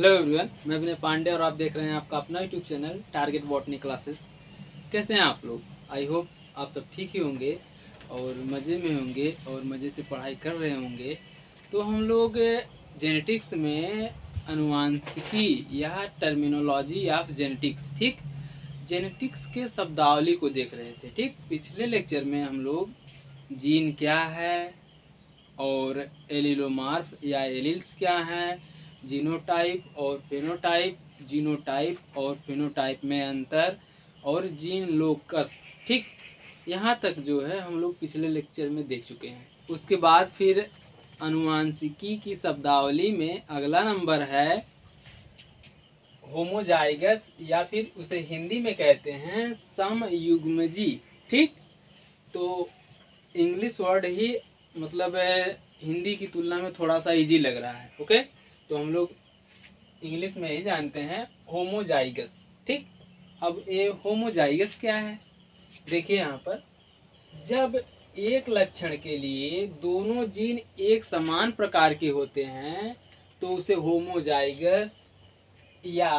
Hello everyone, मैं विनय पांडे और आप देख रहे हैं आपका अपना YouTube channel target botany classes. कैसे हैं आप लोग? आई होप आप सब ठीक ही होंगे और मज़े में होंगे और मज़े से पढ़ाई कर रहे होंगे। तो हम लोग जेनेटिक्स में अनुवांशिकी या टर्मिनोलॉजी ऑफ जेनेटिक्स, ठीक, जेनेटिक्स के शब्दावली को देख रहे थे। ठीक, पिछले लेक्चर में हम लोग जीन क्या है और एलिलोमार्फ या एलिल्स क्या हैं, जीनोटाइप और फेनोटाइप, जीनोटाइप और फेनोटाइप में अंतर और जीन लोकस, ठीक, यहाँ तक जो है हम लोग पिछले लेक्चर में देख चुके हैं। उसके बाद फिर अनुवांशिकी की शब्दावली में अगला नंबर है होमोजाइगस या फिर उसे हिंदी में कहते हैं समयुग्मजी। ठीक, तो इंग्लिश वर्ड ही मतलब हिंदी की तुलना में थोड़ा सा इजी लग रहा है। ओके, तो हम लोग इंग्लिश में ही जानते हैं होमोजाइगस। ठीक, अब ये होमोजाइगस क्या है? देखिए यहाँ पर, जब एक लक्षण के लिए दोनों जीन एक समान प्रकार के होते हैं तो उसे होमोजाइगस या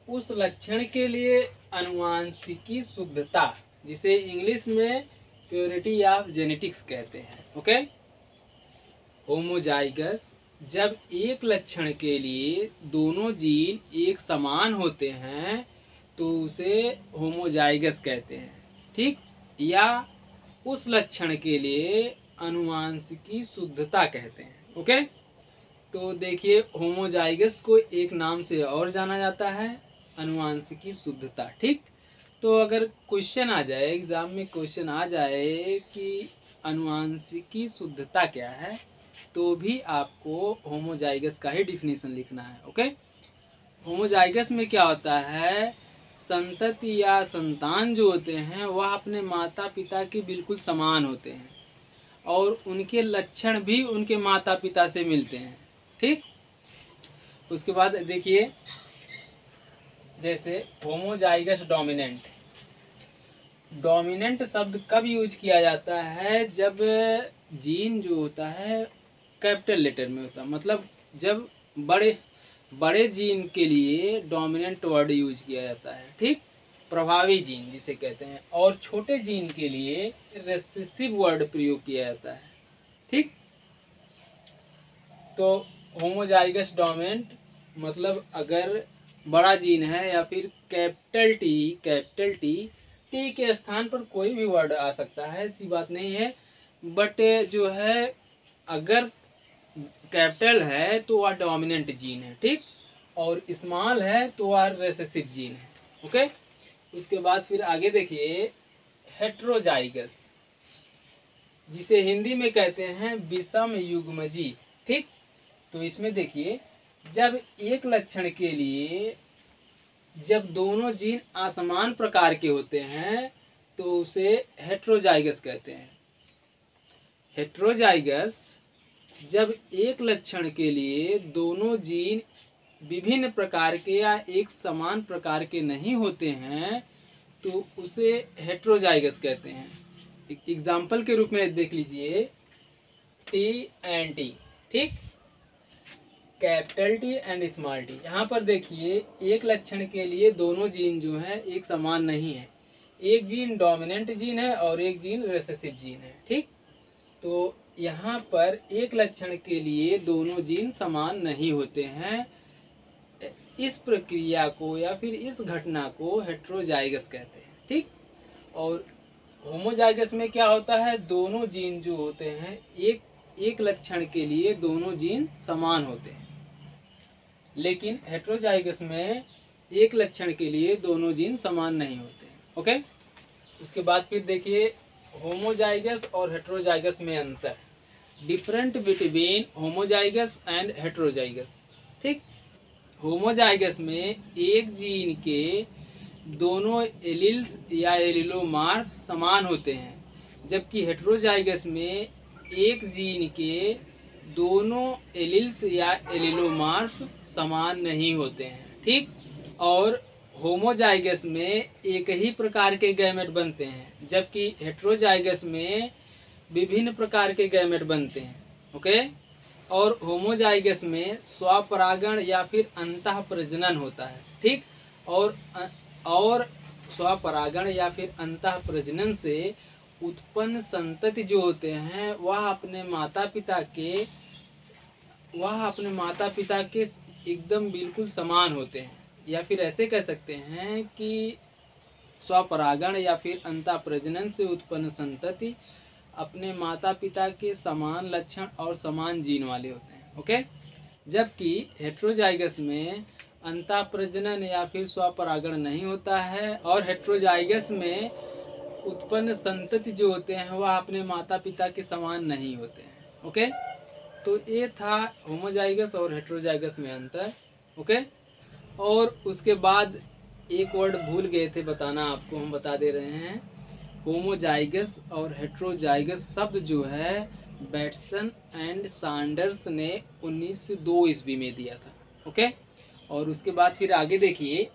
उस लक्षण के लिए अनुवांशिकी शुद्धता, जिसे इंग्लिश में प्योरिटी ऑफ जेनेटिक्स कहते हैं। ओके, होमोजाइगस जब एक लक्षण के लिए दोनों जीन एक समान होते हैं तो उसे होमोजाइगस कहते हैं। ठीक, या उस लक्षण के लिए अनुवांशिकी शुद्धता कहते हैं। ओके, तो देखिए होमोजाइगस को एक नाम से और जाना जाता है, अनुवांशिकी शुद्धता। ठीक, तो अगर क्वेश्चन आ जाए, एग्जाम में क्वेश्चन आ जाए कि अनुवांशिकी शुद्धता क्या है, तो भी आपको होमोजाइगस का ही डिफिनीशन लिखना है। ओके, होमोजाइगस में क्या होता है, संतति या संतान जो होते हैं वह अपने माता पिता के बिल्कुल समान होते हैं और उनके लक्षण भी उनके माता पिता से मिलते हैं। ठीक, उसके बाद देखिए, जैसे होमोजाइगस डोमिनेंट, डोमिनेंट शब्द कब यूज किया जाता है? जब जीन जो होता है कैपिटल लेटर में होता है, मतलब जब बड़े जीन के लिए डोमिनेंट वर्ड यूज किया जाता है। ठीक, प्रभावी जीन जिसे कहते हैं, और छोटे जीन के लिए रेसेसिव वर्ड प्रयोग किया जाता है। ठीक, तो होमोजाइगस डोमिनेंट मतलब अगर बड़ा जीन है या फिर कैपिटल टी के स्थान पर कोई भी वर्ड आ सकता है, ऐसी बात नहीं है, बट जो है अगर कैपिटल है तो वह डोमिनेंट जीन है। ठीक, और स्मॉल है तो वह रेसेसिव जीन है। ओके, उसके बाद फिर आगे देखिए हेट्रोजाइगस, जिसे हिंदी में कहते हैं विषम युग्मजी। ठीक, तो इसमें देखिए, जब एक लक्षण के लिए जब दोनों जीन असमान प्रकार के होते हैं तो उसे हेट्रोजाइगस कहते हैं। हेट्रोजाइगस जब एक लक्षण के लिए दोनों जीन विभिन्न प्रकार के या एक समान प्रकार के नहीं होते हैं तो उसे हेट्रोजाइगस कहते हैं। एग्जाम्पल के रूप में देख लीजिए, टी एंड टी। ठीक, capital T and small T. यहाँ पर देखिए, एक लक्षण के लिए दोनों जीन जो है एक समान नहीं है, एक जीन डोमिनेंट जीन है और एक जीन रेसेसिव जीन है। ठीक, तो यहाँ पर एक लक्षण के लिए दोनों जीन समान नहीं होते हैं। इस प्रक्रिया को या फिर इस घटना को हेट्रोजाइगस कहते हैं। ठीक, और होमोजाइगस में क्या होता है, दोनों जीन जो होते हैं एक लक्षण के लिए दोनों जीन समान होते हैं, लेकिन हेट्रोजाइगस में एक लक्षण के लिए दोनों जीन समान नहीं होते। ओके, उसके बाद फिर देखिए होमोजाइगस और हेट्रोजाइगस में अंतर, different between homozygous and heterozygous. ठीक, होमोजाइगस में एक जीन के दोनों एलिल्स या एलिलोमार्फ समान होते हैं, जबकि हेट्रोजाइगस में एक जीन के दोनों एलिल्स या एलिलोमार्फ समान नहीं होते हैं। ठीक, और होमोजाइगस में एक ही प्रकार के गैमेट बनते हैं, जबकि हेट्रोजाइगस में विभिन्न प्रकार के गैमेट बनते हैं। ओके, और होमोजाइगस में स्वपरागण या फिर अंतः प्रजनन होता है। ठीक, और स्वपरागण या फिर अंतः प्रजनन से उत्पन्न संतति जो होते हैं वह अपने माता पिता के एकदम बिल्कुल समान होते हैं, या फिर ऐसे कह सकते हैं कि स्वपरागण या फिर अंतः प्रजनन से उत्पन्न संतति अपने माता पिता के समान लक्षण और समान जीन वाले होते हैं। ओके, जबकि हेट्रोजाइगस में अंतः प्रजनन या फिर स्वपरागण नहीं होता है और हेट्रोजाइगस में उत्पन्न संतति जो होते हैं वह अपने माता पिता के समान नहीं होते हैं। ओके, तो ये था होमोजाइगस और हेट्रोजाइगस में अंतर। ओके, और उसके बाद एक वर्ड भूल गए थे बताना आपको, हम बता दे रहे हैं। होमोजाइगस और हेट्रोजाइगस शब्द जो है बैटसन एंड सैंडर्स ने 1902 ईस्वी में दिया था। ओके, और उसके बाद फिर आगे देखिए,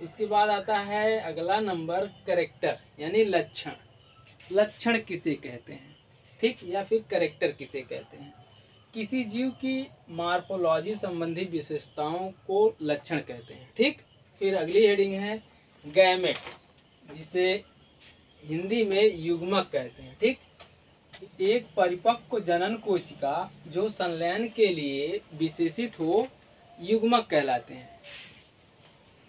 उसके बाद आता है अगला नंबर कैरेक्टर, यानी लक्षण। लक्षण किसे कहते हैं, ठीक, या फिर कैरेक्टर किसे कहते हैं? किसी जीव की मार्फोलॉजी संबंधी विशेषताओं को लक्षण कहते हैं। ठीक, फिर अगली हेडिंग है गैमेट, जिसे हिंदी में युग्मक कहते हैं। ठीक, एक परिपक्व जनन कोशिका जो संलयन के लिए विशेषित हो युग्मक कहलाते हैं।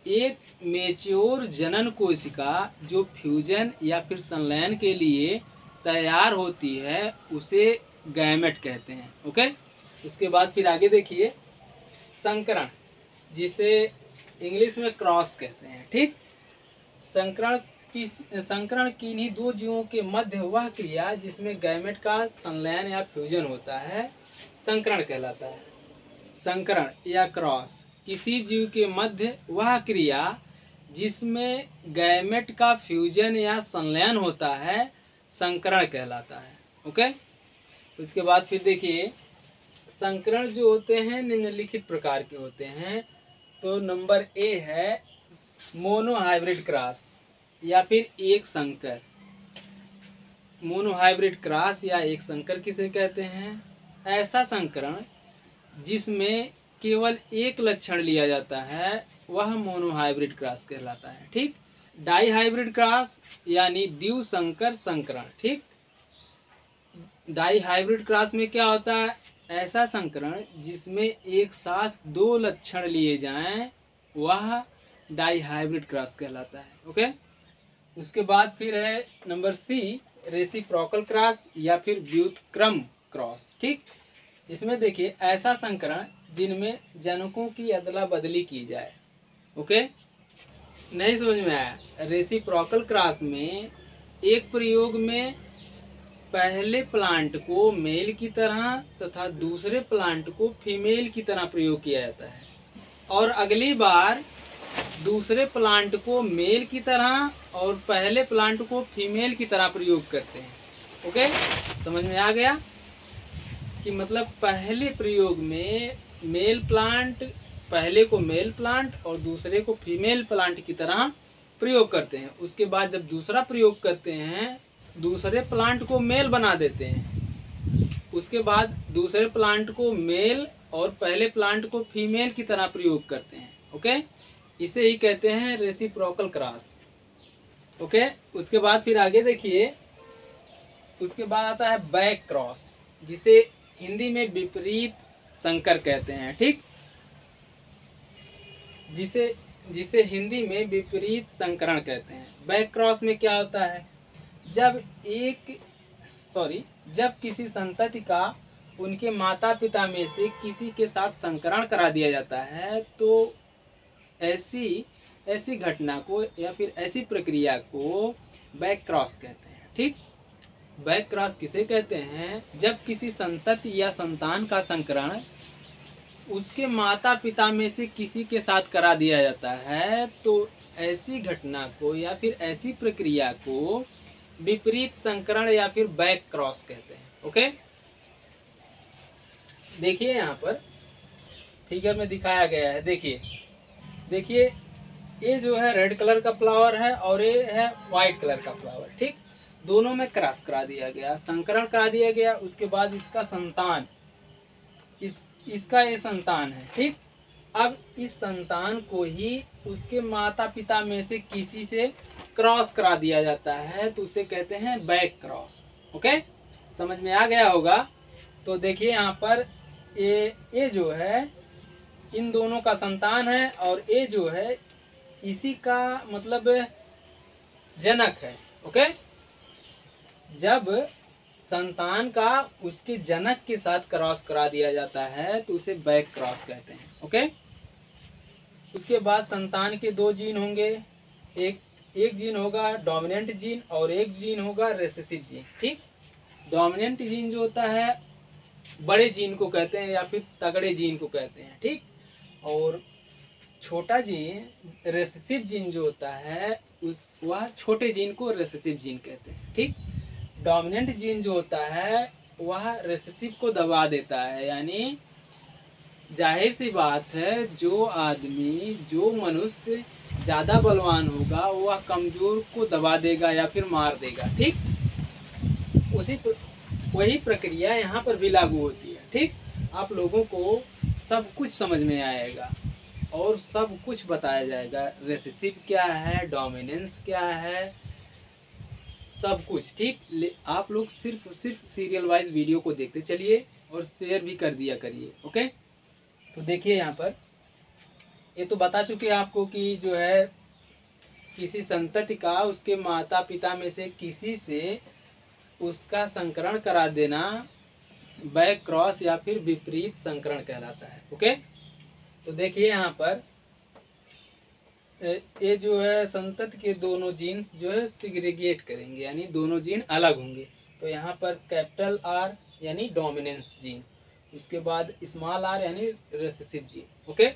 एक मेच्योर जनन कोशिका जो फ्यूजन या फिर संलयन के लिए तैयार होती है उसे गैमेट कहते हैं। ओके, उसके बाद फिर आगे देखिए संकरण, जिसे इंग्लिश में क्रॉस कहते हैं। ठीक, संकरण किन्हीं दो जीवों के मध्य वह क्रिया जिसमें गैमेट का संलयन या फ्यूजन होता है संकरण कहलाता है। संकरण या क्रॉस किसी जीव के मध्य वह क्रिया जिसमें गैमेट का फ्यूजन या संलयन होता है संकरण कहलाता है। ओके, उसके बाद फिर देखिए संकरण जो होते हैं निम्नलिखित प्रकार के होते हैं। तो नंबर ए है मोनोहाइब्रिड क्रॉस या फिर एक संकर। मोनोहाइब्रिड क्रॉस या एक संकर किसे कहते हैं? ऐसा संकरण जिसमें केवल एक लक्षण लिया जाता है वह मोनोहाइब्रिड क्रॉस कहलाता है। ठीक, डाईहाइब्रिड क्रॉस यानी द्विसंकर संकरण। ठीक, डाईहाइब्रिड क्रॉस में क्या होता है? ऐसा संकरण जिसमें एक साथ दो लक्षण लिए जाएं वह डाईहाइब्रिड क्रॉस कहलाता है। ओके, उसके बाद फिर है नंबर सी रेसिप्रोकल क्रॉस या फिर व्युत्क्रम क्रॉस। ठीक, इसमें देखिए ऐसा संकरण जिनमें जनकों की अदला बदली की जाए। ओके, नहीं समझ में आया? रेसिप्रोकल क्रॉस में एक प्रयोग में पहले प्लांट को मेल की तरह तथा दूसरे प्लांट को फीमेल की तरह प्रयोग किया जाता है और अगली बार दूसरे प्लांट को मेल की तरह और पहले प्लांट को फीमेल की तरह प्रयोग करते हैं। ओके, समझ में आ गया कि मतलब पहले प्रयोग में पहले को मेल प्लांट और दूसरे को फीमेल प्लांट की तरह प्रयोग करते हैं। उसके बाद जब दूसरा प्रयोग करते हैं दूसरे प्लांट को मेल बना देते हैं। उसके बाद दूसरे प्लांट को मेल और पहले प्लांट को फीमेल की तरह प्रयोग करते हैं। ओके, इसे ही कहते हैं रेसिप्रोकल क्रॉस। ओके, उसके बाद फिर आगे देखिए, उसके बाद आता है बैक क्रॉस, जिसे हिंदी में विपरीत संकर कहते हैं। ठीक, जिसे हिंदी में विपरीत संकरण कहते हैं। बैक क्रॉस में क्या होता है? जब किसी संतति का उनके माता पिता में से किसी के साथ संकरण करा दिया जाता है तो ऐसी घटना को या फिर ऐसी प्रक्रिया को बैक क्रॉस कहते हैं। ठीक, बैक क्रॉस किसे कहते हैं? जब किसी संतति या संतान का संकरण उसके माता पिता में से किसी के साथ करा दिया जाता है तो ऐसी घटना को या फिर ऐसी प्रक्रिया को विपरीत संकरण या फिर बैक क्रॉस कहते हैं। ओके, देखिए यहाँ पर फिगर में दिखाया गया है। देखिए ये जो है रेड कलर का फ्लावर है और ये है व्हाइट कलर का फ्लावर। ठीक, दोनों में क्रॉस करा दिया गया, संकरण करा दिया गया। उसके बाद इसका संतान इसका ये संतान है, ठीक। अब इस संतान को ही उसके माता पिता में से किसी से क्रॉस करा दिया जाता है, तो उसे कहते हैं बैक क्रॉस। ओके, समझ में आ गया होगा। तो देखिए यहाँ पर ये जो है इन दोनों का संतान है, और ये जो है इसी का मतलब जनक है। ओके, जब संतान का उसके जनक के साथ क्रॉस करा दिया जाता है तो उसे बैक क्रॉस कहते हैं। ओके, उसके बाद संतान के दो जीन होंगे, एक जीन होगा डोमिनेंट जीन और एक जीन होगा रिसेसिव जीन, ठीक। डोमिनेंट जीन जो होता है बड़े जीन को कहते हैं या फिर तगड़े जीन को कहते हैं, ठीक। और छोटा जीन रिसेसिव जीन जो होता है वह छोटे जीन को रिसेसिव जीन कहते हैं, ठीक। डोमिनेंट जीन जो होता है वह रिसेसिव को दबा देता है, यानी जाहिर सी बात है जो मनुष्य ज़्यादा बलवान होगा वह कमज़ोर को दबा देगा या फिर मार देगा, ठीक। वही प्रक्रिया यहाँ पर भी लागू होती है, ठीक। आप लोगों को सब कुछ समझ में आएगा और सब कुछ बताया जाएगा, रिसेसिव क्या है, डोमिनेंस क्या है, सब कुछ, ठीक। आप लोग सिर्फ सीरियल वाइज वीडियो को देखते चलिए और शेयर भी कर दिया करिए। ओके, तो देखिए यहाँ पर ये तो बता चुके आपको कि जो है किसी संतति का उसके माता पिता में से किसी से उसका संकरण करा देना बैक क्रॉस या फिर विपरीत संकरण कहलाता है। ओके, तो देखिए यहाँ पर ये जो है संतति के दोनों जीन्स जो है सिग्रीगेट करेंगे, यानी दोनों जीन अलग होंगे। तो यहाँ पर कैपिटल आर यानी डोमिनेंस जीन, उसके बाद स्मॉल आर यानी रिसेसिव जीन। ओके,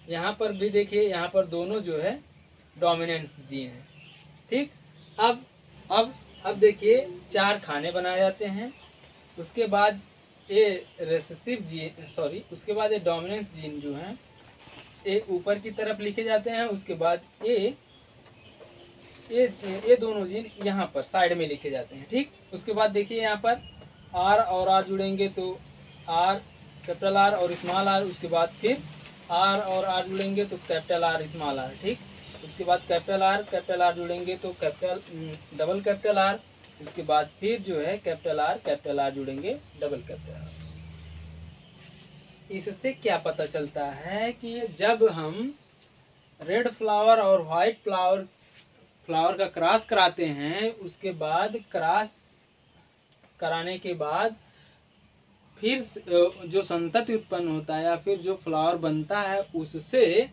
यहाँ पर भी देखिए यहाँ पर दोनों जो है डोमिनेंस जीन है, ठीक। अब देखिए 4 खाने बनाए जाते हैं, उसके बाद ये रिसेसिव जीन उसके बाद ये डोमिनेंस जीन जो है ये ऊपर की तरफ लिखे जाते हैं, उसके बाद ये दोनों जीन यहाँ पर साइड में लिखे जाते हैं, ठीक। उसके बाद देखिए यहाँ पर आर और आर जुड़ेंगे तो आर कैपिटल आर और स्मॉल आर, उसके बाद फिर आर और आर जुड़ेंगे तो कैपिटल आर स्मॉल आर, ठीक। उसके बाद कैपिटल आर जुड़ेंगे तो डबल कैपिटल आर, उसके बाद फिर जो है कैपिटल आर जुड़ेंगे डबल कैपिटल आर। इससे क्या पता चलता है कि जब हम रेड फ्लावर और वाइट फ्लावर का क्रॉस कराते हैं, उसके बाद क्रॉस कराने के बाद फिर जो संतति उत्पन्न होता है या फिर जो फ्लावर बनता है उससे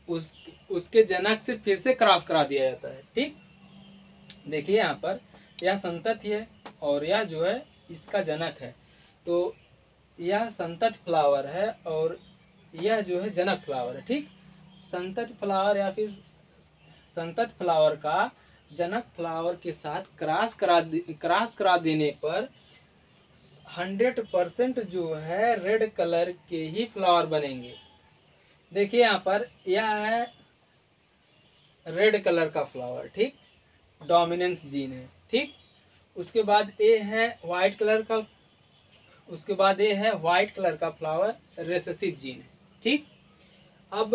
उसके जनक से फिर से क्रॉस करा दिया जाता है, ठीक। देखिए यहाँ पर यह संतति है और यह जो है इसका जनक है, तो यह संतति फ्लावर है और यह जो है जनक फ्लावर है, ठीक। संतति फ्लावर या फिर संतति फ्लावर का जनक फ्लावर के साथ क्रॉस करा देने पर 100% जो है रेड कलर के ही फ्लावर बनेंगे। देखिए यहाँ पर यह है रेड कलर का फ्लावर, ठीक, डोमिनेंस जीन है, ठीक। उसके बाद ये है वाइट कलर का, उसके बाद ये है वाइट कलर का फ्लावर, रिसेसिव जीन है, ठीक। अब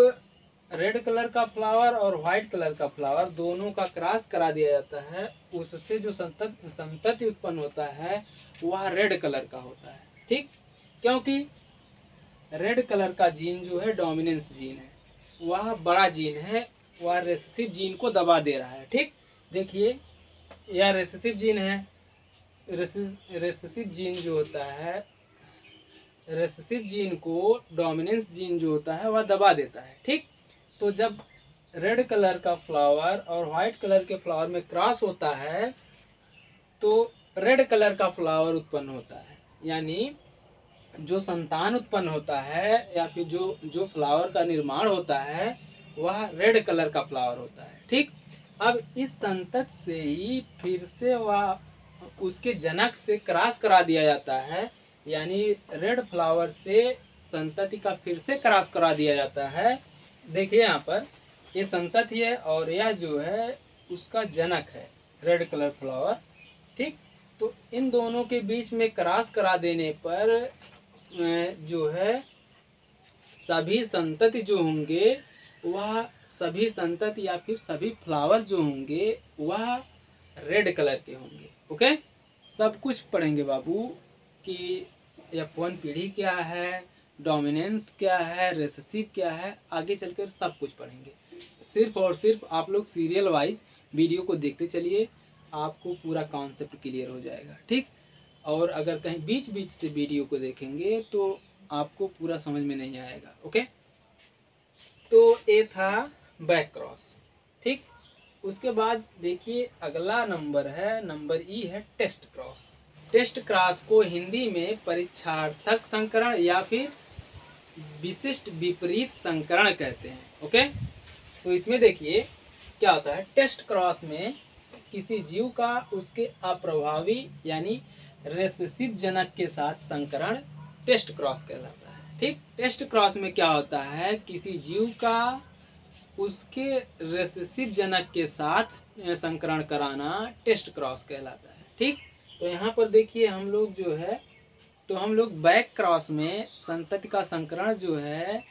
रेड कलर का फ्लावर और वाइट कलर का फ्लावर दोनों का क्रॉस करा दिया जाता है, उससे जो संतति उत्पन्न होता है वह रेड कलर का होता है, ठीक। क्योंकि रेड कलर का जीन जो है डोमिनेंस जीन है, वह बड़ा जीन है, वह रिसेसिव जीन को दबा दे रहा है, ठीक। देखिए यह रिसेसिव जीन है, रिसेसिव जीन जो होता है, रिसेसिव जीन को डोमिनेंस जीन जो होता है वह दबा देता है, ठीक। तो जब रेड कलर का फ्लावर और वाइट कलर के फ्लावर में क्रॉस होता है तो रेड कलर का फ्लावर उत्पन्न होता है, यानी जो संतान उत्पन्न होता है या फिर जो फ्लावर का निर्माण होता है वह रेड कलर का फ्लावर होता है, ठीक। अब इस संतति से ही फिर से वह उसके जनक से क्रॉस करा दिया जाता है, यानी रेड फ्लावर से संतति का फिर से क्रॉस करा दिया जाता है। देखिए यहाँ पर ये संतति है और यह जो है उसका जनक है रेड कलर फ्लावर, ठीक। तो इन दोनों के बीच में क्रॉस करा देने पर जो है सभी संतति जो होंगे वह सभी संतति या फिर सभी फ्लावर जो होंगे वह रेड कलर के होंगे। ओके, सब कुछ पढ़ेंगे बाबू कि F1 पीढ़ी क्या है, डोमिनेंस क्या है, रेसेसिव क्या है, आगे चलकर सब कुछ पढ़ेंगे। सिर्फ और सिर्फ आप लोग सीरियल वाइज वीडियो को देखते चलिए, आपको पूरा कॉन्सेप्ट क्लियर हो जाएगा। ठीक, और अगर कहीं बीच बीच से वीडियो को देखेंगे तो आपको पूरा समझ में नहीं आएगा। ओके, तो ये था बैक क्रॉस। ठीक, उसके बाद देखिए अगला नंबर है, नंबर ई है टेस्ट क्रॉस। टेस्ट क्रॉस को हिंदी में परीक्षार्थक संकरण या फिर विशिष्ट विपरीत संकरण कहते हैं। ओके, तो इसमें देखिए क्या होता है, टेस्ट क्रॉस में किसी जीव का उसके अप्रभावी यानी रेसेसिव जनक के साथ संकरण टेस्ट क्रॉस कहलाता है। ठीक, टेस्ट क्रॉस में क्या होता है, किसी जीव का उसके रेसेसिव जनक के साथ संकरण कराना टेस्ट क्रॉस कहलाता है। ठीक, तो यहाँ पर देखिए हम लोग जो है, तो हम लोग बैक क्रॉस में संतति का संकरण जो है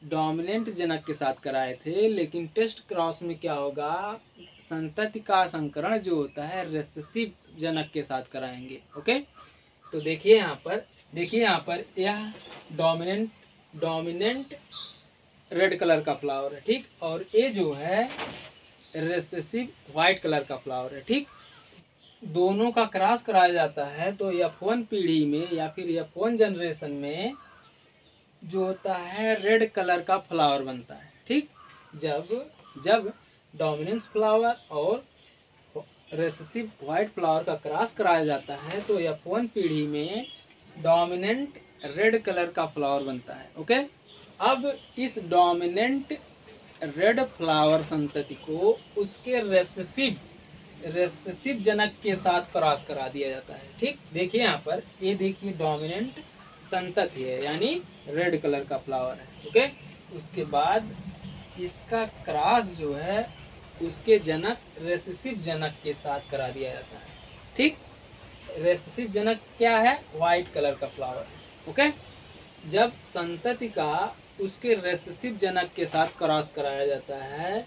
डोमिनेंट जनक के साथ कराए थे, लेकिन टेस्ट क्रॉस में क्या होगा, संतति का संकरण जो होता है रेसेसिव जनक के साथ कराएंगे। ओके, तो देखिए यहाँ पर यह डोमिनेंट रेड कलर का फ्लावर है। ठीक, और ये जो है रेसेसिव व्हाइट कलर का फ्लावर है। ठीक, दोनों का क्रॉस कराया जाता है तो F1 पीढ़ी में या फिर F1 जनरेशन में जो होता है रेड कलर का फ्लावर बनता है। ठीक, जब डोमिनेंस फ्लावर और रेसेसिव व्हाइट फ्लावर का क्रॉस कराया जाता है तो F1 पीढ़ी में डोमिनेंट रेड कलर का फ्लावर बनता है। ओके, अब इस डोमिनेंट रेड फ्लावर संतति को उसके रेसेसिव जनक के साथ क्रॉस करा दिया जाता है। ठीक, देखिए यहाँ पर ये देखिए डोमिनेंट संतति है यानी रेड कलर का फ्लावर है। ओके, उसके बाद इसका क्रॉस जो है उसके जनक रेसेसिव जनक के साथ करा दिया जाता है। ठीक, रेसेसिव जनक क्या है, व्हाइट कलर का फ्लावर है। ओके, जब संतति का उसके रेसेसिव जनक के साथ क्रॉस कराया जाता है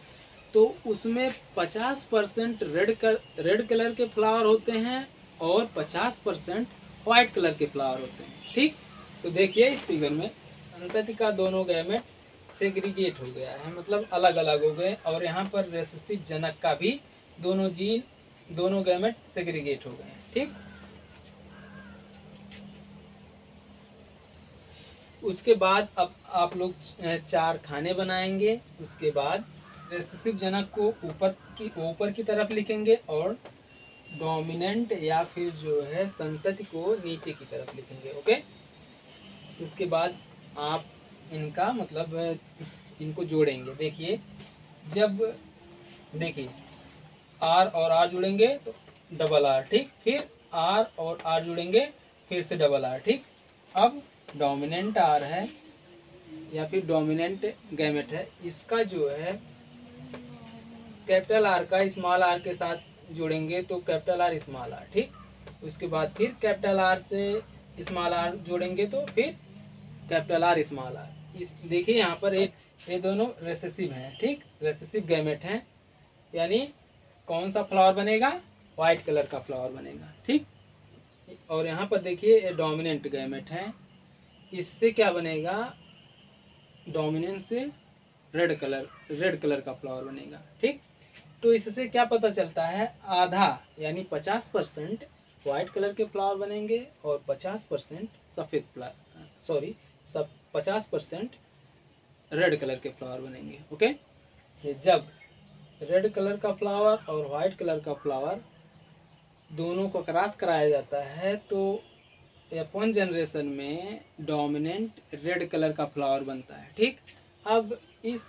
तो उसमें 50% रेड कलर के फ्लावर होते हैं और 50% व्हाइट कलर के फ्लावर होते हैं। ठीक, तो देखिए इस फिगर में संतति का दोनों गैमेट सेग्रीगेट हो गया है, मतलब अलग अलग हो गए, और यहाँ पर रेसेसिव जनक का भी दोनों गैमेट सेग्रीगेट हो गए हैं। ठीक, उसके बाद अब आप लोग 4 खाने बनाएंगे। उसके बाद रेसेसिव जनक को ऊपर की तरफ लिखेंगे और डोमिनेंट या फिर जो है संतति को नीचे की तरफ लिखेंगे। ओके, उसके बाद आप इनका मतलब इनको जोड़ेंगे। देखिए आर और आर जुड़ेंगे तो डबल आर। ठीक, फिर आर और आर जुड़ेंगे फिर से डबल आर। ठीक, अब डोमिनेंट आर है या फिर डोमिनेंट गैमेट है, इसका जो है कैपिटल आर का स्मॉल आर के साथ जोड़ेंगे तो कैपिटल आर स्मॉल आर। ठीक, उसके बाद फिर कैपिटल आर से स्मॉल आर जोड़ेंगे तो फिर कैपिटल आर स्मॉल आर। इस देखिए यहाँ पर ये दोनों रेसेसिव हैं। ठीक, रेसेसिव गैमेट हैं, यानी कौन सा फ्लावर बनेगा, व्हाइट कलर का फ्लावर बनेगा। ठीक, और यहाँ पर देखिए ये डोमिनेंट गैमेट है, इससे क्या बनेगा, डोमिनेंस से रेड कलर का फ्लावर बनेगा। ठीक, तो इससे क्या पता चलता है, आधा यानी 50% व्हाइट कलर के फ्लावर बनेंगे और 50% 50% रेड कलर के फ्लावर बनेंगे। ओके, ये जब रेड कलर का फ्लावर और व्हाइट कलर का फ्लावर दोनों को क्रॉस कराया जाता है तो F1 जनरेशन में डोमिनेंट रेड कलर का फ्लावर बनता है। ठीक, अब इस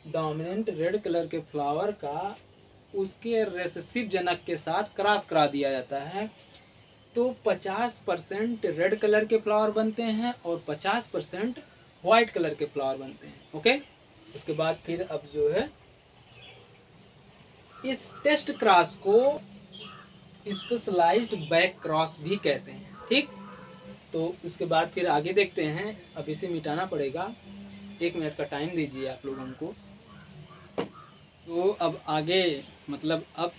डोमिनेंट रेड कलर के फ्लावर का उसके रेसेसिव जनक के साथ क्रॉस करा दिया जाता है तो 50% रेड कलर के फ्लावर बनते हैं और 50% व्हाइट कलर के फ्लावर बनते हैं। ओके, उसके बाद फिर अब जो है इस टेस्ट क्रॉस को स्पेशलाइज्ड बैक क्रॉस भी कहते हैं। ठीक, तो इसके बाद फिर आगे देखते हैं। अब इसे मिटाना पड़ेगा, 1 मिनट का टाइम दीजिए आप लोग हमको। तो अब आगे मतलब अब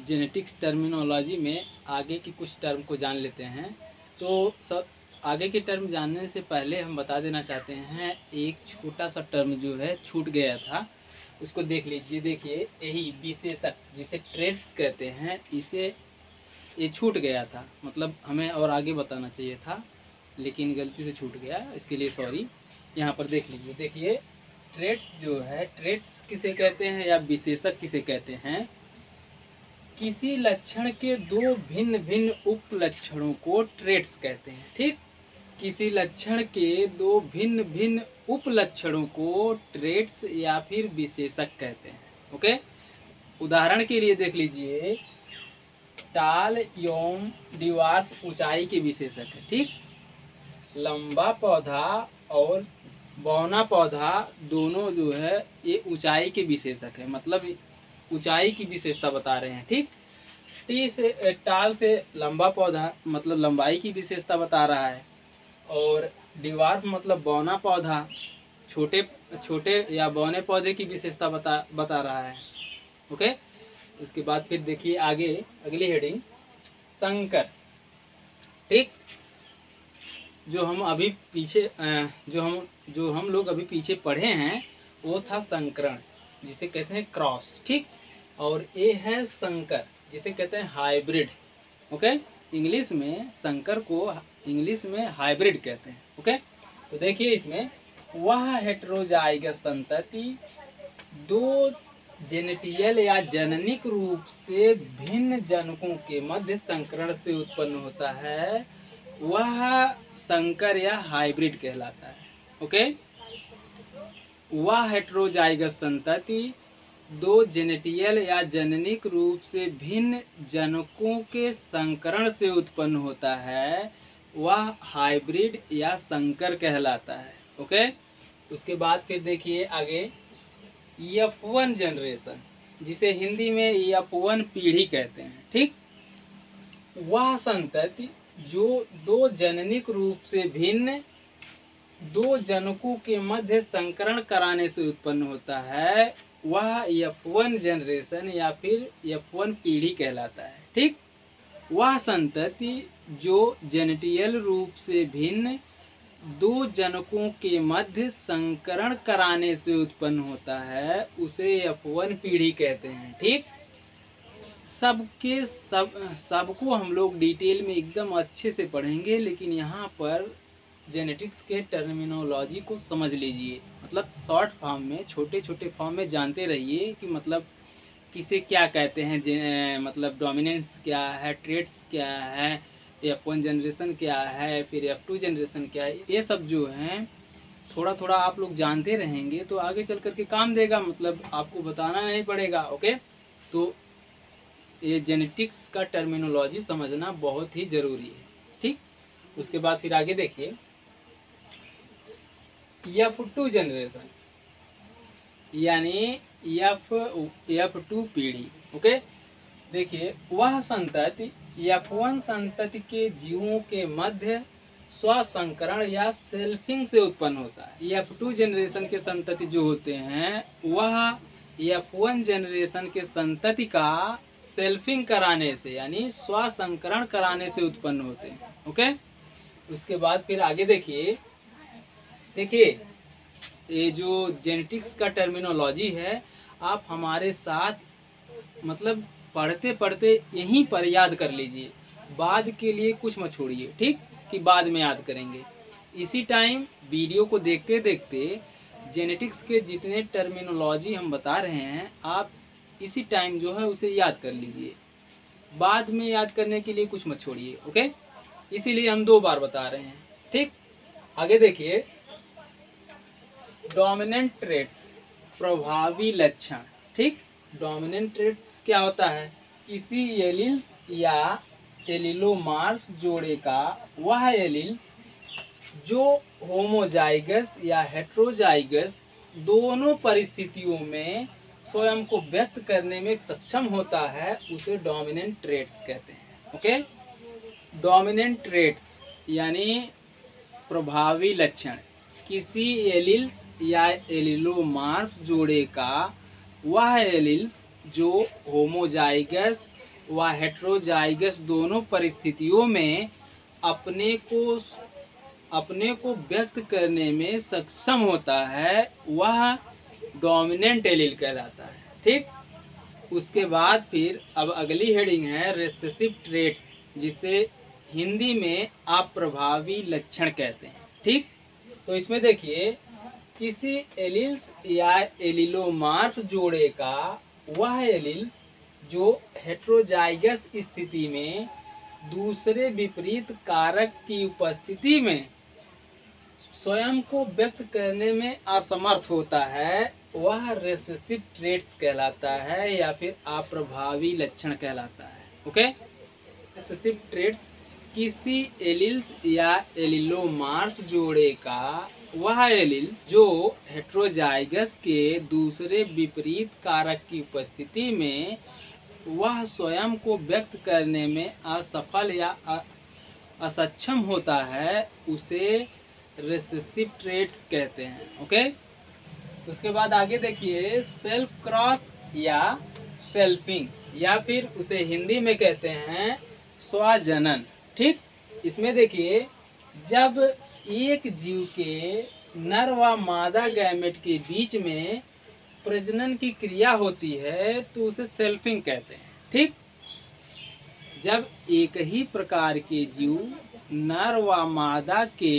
जेनेटिक्स टर्मिनोलॉजी में आगे की कुछ टर्म को जान लेते हैं। तो सब आगे के टर्म जानने से पहले हम बता देना चाहते हैं, एक छोटा सा टर्म जो है छूट गया था, उसको देख लीजिए। देखिए, यही विशेषक जिसे ट्रेड्स कहते हैं, इसे ये छूट गया था, मतलब हमें और आगे बताना चाहिए था, लेकिन गलती से छूट गया, इसके लिए सॉरी। यहाँ पर देख लीजिए। देखिए, ट्रेड्स जो है, ट्रेड्स किसे कहते हैं या विशेषक किसे कहते हैं? किसी लक्षण के दो भिन्न भिन्न उपलक्षणों को ट्रेड्स कहते हैं। ठीक, किसी लक्षण के दो भिन्न भिन्न उपलक्षणों को ट्रेड्स या फिर विशेषक कहते हैं। ओके, उदाहरण के लिए देख लीजिए, टाल एवं ड्वार्फ ऊंचाई के विशेषक है। ठीक, लंबा पौधा और बौना पौधा दोनों जो है ये ऊंचाई के विशेषक है, मतलब ऊंचाई की विशेषता बता रहे हैं। ठीक, टी से टाल से लंबा पौधा मतलब लंबाई की विशेषता बता रहा है, और ड्वार्फ मतलब बौना पौधा छोटे छोटे या बौने पौधे की विशेषता बता रहा है। ओके, उसके बाद फिर देखिए आगे अगली हेडिंग, संकर। ठीक, जो हम अभी पीछे जो हम लोग अभी पीछे पढ़े हैं वो था संकरण, जिसे कहते हैं क्रॉस। ठीक, और ये है संकर, जिसे कहते हैं हाइब्रिड। ओके, इंग्लिश में संकर को इंग्लिश में हाइब्रिड कहते हैं। ओके, तो देखिए इसमें, वह हेटेरोजाइगस संतति दो जेनेटियल या जननिक रूप से भिन्न जनकों के मध्य संकरण से उत्पन्न होता है, वह संकर या हाइब्रिड कहलाता है। ओके, वह हेटेरोजाइगस संतति दो जेनेटियल या जननिक रूप से भिन्न जनकों के संकरण से उत्पन्न होता है, वह हाइब्रिड या संकर कहलाता है। ओके, उसके बाद फिर देखिए आगे, F1 जनरेशन, जिसे हिंदी में F1 पीढ़ी कहते हैं। ठीक, वह संतति जो दो जननिक रूप से भिन्न दो जनकों के मध्य संकरण कराने से उत्पन्न होता है, वह F1 जनरेशन या फिर F1 पीढ़ी कहलाता है। ठीक, वह संतति जो जेनेटियल रूप से भिन्न दो जनकों के मध्य संकरण कराने से उत्पन्न होता है, उसे F1 पीढ़ी कहते हैं। ठीक, सबको हम लोग डिटेल में एकदम अच्छे से पढ़ेंगे, लेकिन यहाँ पर जेनेटिक्स के टर्मिनोलॉजी को समझ लीजिए, मतलब शॉर्ट फॉर्म में, छोटे छोटे फॉर्म में जानते रहिए कि मतलब किसे क्या कहते हैं, मतलब डोमिनेंस क्या है, ट्रेड्स क्या है, F1 जनरेशन क्या है, फिर F2 जनरेशन क्या है, ये सब जो हैं थोड़ा थोड़ा आप लोग जानते रहेंगे तो आगे चल कर के काम देगा, मतलब आपको बताना नहीं पड़ेगा। ओके, तो ये जेनेटिक्स का टर्मिनोलॉजी समझना बहुत ही ज़रूरी है। ठीक, उसके बाद फिर आगे देखिए, F2 जनरेशन यानी F2 पीढ़ी। ओके, देखिए, वह संतति F1 संतति के जीवों के मध्य स्वसंकरण या सेल्फिंग से उत्पन्न होता है। F2 जनरेशन के संतति जो होते हैं वह F1 जनरेशन के संतति का सेल्फिंग कराने से यानी स्वसंकरण कराने से उत्पन्न होते हैं। ओके, उसके बाद फिर आगे देखिए ये जो जेनेटिक्स का टर्मिनोलॉजी है, आप हमारे साथ मतलब पढ़ते पढ़ते यहीं पर याद कर लीजिए, बाद के लिए कुछ मत छोड़िए। ठीक, कि बाद में याद करेंगे, इसी टाइम वीडियो को देखते देखते जेनेटिक्स के जितने टर्मिनोलॉजी हम बता रहे हैं आप इसी टाइम जो है उसे याद कर लीजिए, बाद में याद करने के लिए कुछ मत छोड़िए। ओके, इसीलिए हम 2 बार बता रहे हैं। ठीक, आगे देखिए, डोमिनेंट ट्रेट्स, प्रभावी लक्षण। ठीक, डोमिनेंट ट्रेट्स क्या होता है? किसी एलील्स या एलिलोमार्फ जोड़े का वह एलील्स जो होमोजाइगस या हेट्रोजाइगस दोनों परिस्थितियों में स्वयं को व्यक्त करने में सक्षम होता है उसे डोमिनेंट ट्रेट्स कहते हैं। ओके, डोमिनेंट ट्रेट्स यानी प्रभावी लक्षण किसी एलिल्स या एलिलोमार्फ जोड़े का वह एलिल्स जो होमोजाइगस व हेट्रोजाइगस दोनों परिस्थितियों में अपने को व्यक्त करने में सक्षम होता है वह डोमिनेंट एलील कहलाता है। ठीक, उसके बाद फिर अब अगली हेडिंग है रिसेसिव ट्रेट्स, जिसे हिंदी में अप्रभावी लक्षण कहते हैं। ठीक, तो इसमें देखिए किसी एलिल्स या एलिलोमार्फ जोड़े का वह एलिल्स जो हेट्रोजाइगस स्थिति में दूसरे विपरीत कारक की उपस्थिति में स्वयं को व्यक्त करने में असमर्थ होता है वह रिसेसिव ट्रेट्स कहलाता है या फिर अप्रभावी लक्षण कहलाता है। ओके, रिसेसिव ट्रेट्स किसी एलिल्स या एलिलोमार्फ जोड़े का वह एलिल्स जो हेट्रोजाइगस के दूसरे विपरीत कारक की उपस्थिति में वह स्वयं को व्यक्त करने में असफल या असक्षम होता है उसे रिसेसिव ट्रेट्स कहते हैं। ओके, उसके बाद आगे देखिए सेल्फ क्रॉस या सेल्फिंग या फिर उसे हिंदी में कहते हैं स्वजनन। ठीक, इसमें देखिए जब एक जीव के नर व मादा गैमेट के बीच में प्रजनन की क्रिया होती है तो उसे सेल्फिंग कहते हैं। ठीक, जब एक ही प्रकार के जीव नर व मादा के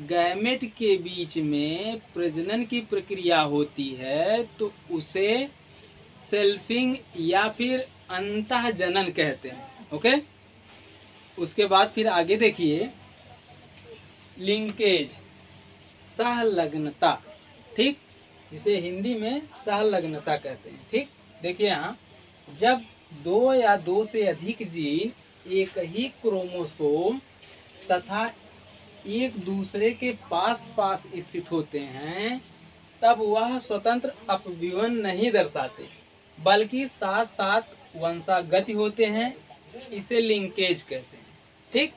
गैमेट के बीच में प्रजनन की प्रक्रिया होती है तो उसे सेल्फिंग या फिर अंतःजनन कहते हैं। ओके, उसके बाद फिर आगे देखिए लिंकेज सहलग्नता। ठीक, जिसे हिंदी में सहलग्नता कहते हैं। ठीक, देखिए यहाँ जब दो या दो से अधिक जीन एक ही क्रोमोसोम तथा एक दूसरे के पास पास स्थित होते हैं तब वह स्वतंत्र अपविवन नहीं दर्शाते बल्कि साथ साथ वंशागति होते हैं, इसे लिंकेज कहते हैं। ठीक,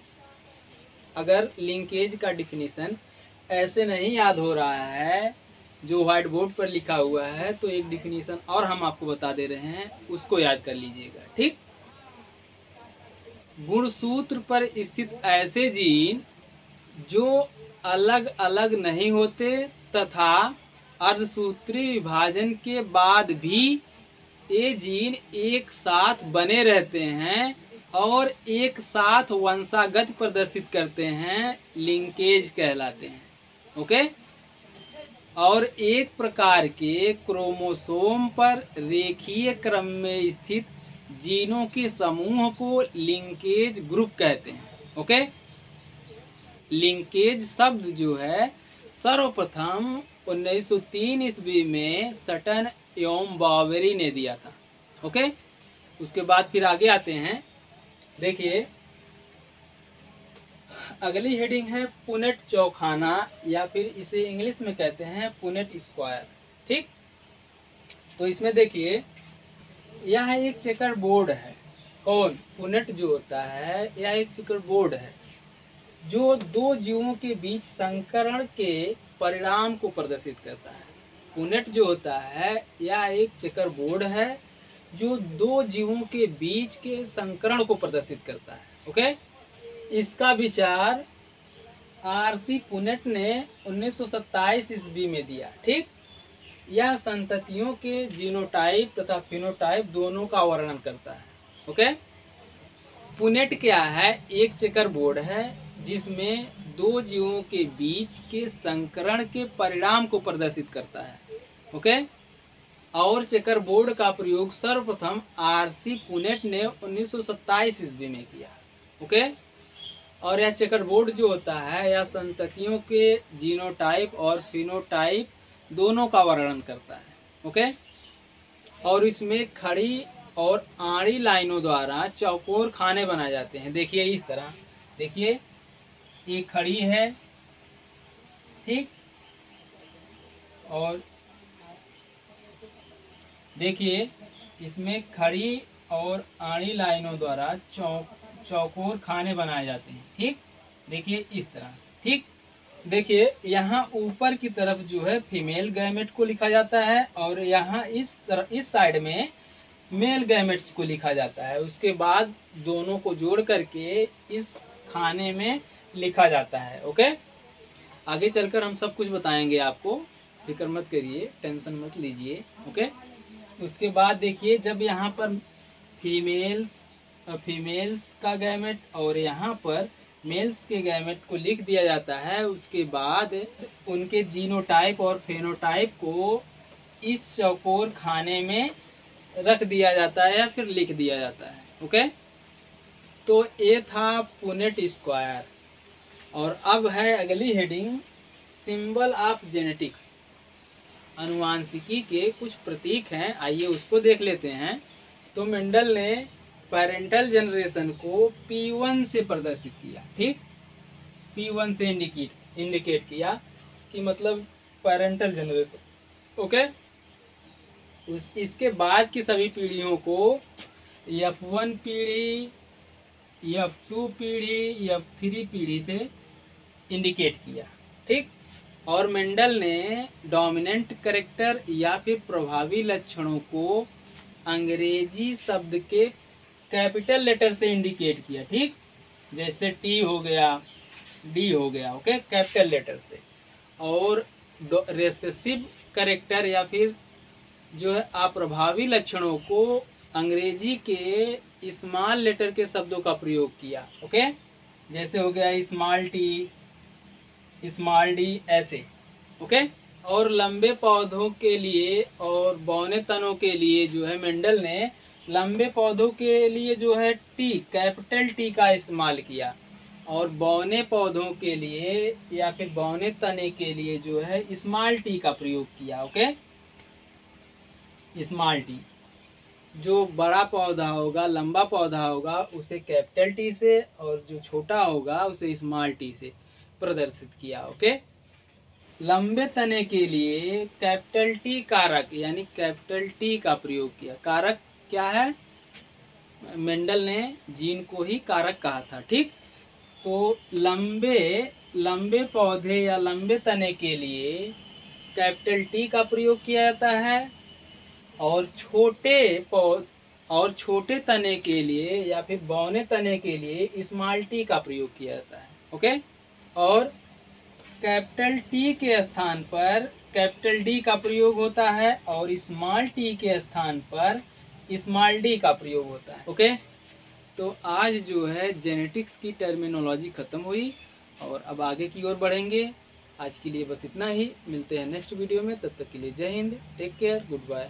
अगर लिंकेज का डिफिनीशन ऐसे नहीं याद हो रहा है जो व्हाइट बोर्ड पर लिखा हुआ है तो एक डिफिनीशन और हम आपको बता दे रहे हैं, उसको याद कर लीजिएगा। ठीक, गुणसूत्र पर स्थित ऐसे जीन जो अलग अलग नहीं होते तथा अर्धसूत्री विभाजन के बाद भी ये जीन एक साथ बने रहते हैं और एक साथ वंशागत प्रदर्शित करते हैं, लिंकेज कहलाते हैं। ओके, और एक प्रकार के क्रोमोसोम पर रेखीय क्रम में स्थित जीनों के समूह को लिंकेज ग्रुप कहते हैं। ओके, लिंकेज शब्द जो है सर्वप्रथम 1903 ईस्वी में सटन एवं बावेरी ने दिया था। ओके, उसके बाद फिर आगे आते हैं। देखिए अगली हेडिंग है पुनेट चौखाना या फिर इसे इंग्लिश में कहते हैं पुनेट स्क्वायर। ठीक, तो इसमें देखिए यह एक चेकर बोर्ड है। कौन? पुनेट जो होता है यह एक चेकर बोर्ड है जो दो जीवों के बीच संकरण के परिणाम को प्रदर्शित करता है। पुनेट जो होता है यह एक चेकर बोर्ड है जो दो जीवों के बीच के संकरण को प्रदर्शित करता है। ओके, इसका विचार आरसी पुनेट ने 1927 ईस्वी में दिया। ठीक, यह संततियों के जीनोटाइप तथा फिनोटाइप दोनों का वर्णन करता है। ओके, पुनेट क्या है? एक चेकर बोर्ड है जिसमें दो जीवों के बीच के संकरण के परिणाम को प्रदर्शित करता है। ओके, और चेकर बोर्ड का प्रयोग सर्वप्रथम आरसी पुनेट ने 1927 ईस्वी में किया। ओके, और यह चेकर बोर्ड जो होता है यह संततियों के जीनोटाइप और फिनोटाइप दोनों का वर्णन करता है। ओके, और इसमें खड़ी और आड़ी लाइनों द्वारा चौकोर खाने बनाए जाते हैं। देखिए इस तरह, देखिए ये खड़ी है, ठीक, और देखिए इसमें खड़ी और आड़ी लाइनों द्वारा चौकोर खाने बनाए जाते हैं। ठीक, देखिए इस तरह से। ठीक, देखिए यहाँ ऊपर की तरफ जो है फीमेल गैमेट को लिखा जाता है और यहाँ इस तरफ इस साइड में मेल गैमेट्स को लिखा जाता है। उसके बाद दोनों को जोड़ करके इस खाने में लिखा जाता है। ओके, आगे चलकर हम सब कुछ बताएंगे आपको, फिक्र मत करिए, टेंशन मत लीजिए। ओके, उसके बाद देखिए जब यहाँ पर फीमेल्स का गैमेट और यहाँ पर मेल्स के गैमेट को लिख दिया जाता है, उसके बाद उनके जीनोटाइप और फेनोटाइप को इस चौकोर खाने में रख दिया जाता है या फिर लिख दिया जाता है। ओके, तो ये था पुनेट स्क्वायर। और अब है अगली हेडिंग, सिंबल ऑफ जेनेटिक्स। अनुवांशिकी के कुछ प्रतीक हैं, आइए उसको देख लेते हैं। तो मेंडल ने पेरेंटल जनरेशन को P1 से प्रदर्शित किया। ठीक, P1 से इंडिकेट किया कि मतलब पेरेंटल जनरेशन। ओके, इसके बाद की सभी पीढ़ियों को F1 पीढ़ी, F2 पीढ़ी, F3 पीढ़ी से इंडिकेट किया। ठीक, और मेंडल ने डोमिनेंट कैरेक्टर या फिर प्रभावी लक्षणों को अंग्रेजी शब्द के कैपिटल लेटर से इंडिकेट किया। ठीक, जैसे T हो गया, D हो गया। ओके, कैपिटल लेटर से। और रेसेसिव कैरेक्टर या फिर जो है अप्रभावी लक्षणों को अंग्रेजी के स्मॉल लेटर के शब्दों का प्रयोग किया। ओके, जैसे हो गया स्मॉल टी, स्मॉल डी, ऐसे। ओके, और लंबे पौधों के लिए और बौने तनों के लिए जो है मेंडल ने लंबे पौधों के लिए जो है टी, कैपिटल टी का इस्तेमाल किया, और बौने पौधों के लिए या फिर बौने तने के लिए जो है स्मॉल टी का प्रयोग किया। Okay, small T. जो बड़ा पौधा होगा, लंबा पौधा होगा, उसे कैपिटल टी से, और जो छोटा होगा उसे स्मॉल टी से प्रदर्शित किया। ओके, लंबे तने के लिए कैपिटल टी कारक यानी कैपिटल टी का प्रयोग किया। कारक क्या है? मेंडल ने जीन को ही कारक कहा था। ठीक, तो लंबे पौधे या लंबे तने के लिए कैपिटल टी का प्रयोग किया जाता है, और छोटे तने के लिए या फिर बौने तने के लिए स्मॉल टी का प्रयोग किया जाता है। ओके, और कैपिटल टी के स्थान पर कैपिटल डी का प्रयोग होता है, और स्मॉल टी के स्थान पर स्मॉल डी का प्रयोग होता है। ओके, तो आज जो है जेनेटिक्स की टर्मिनोलॉजी खत्म हुई, और अब आगे की ओर बढ़ेंगे। आज के लिए बस इतना ही, मिलते हैं नेक्स्ट वीडियो में, तब तक के लिए जय हिंद, टेक केयर, गुड बाय।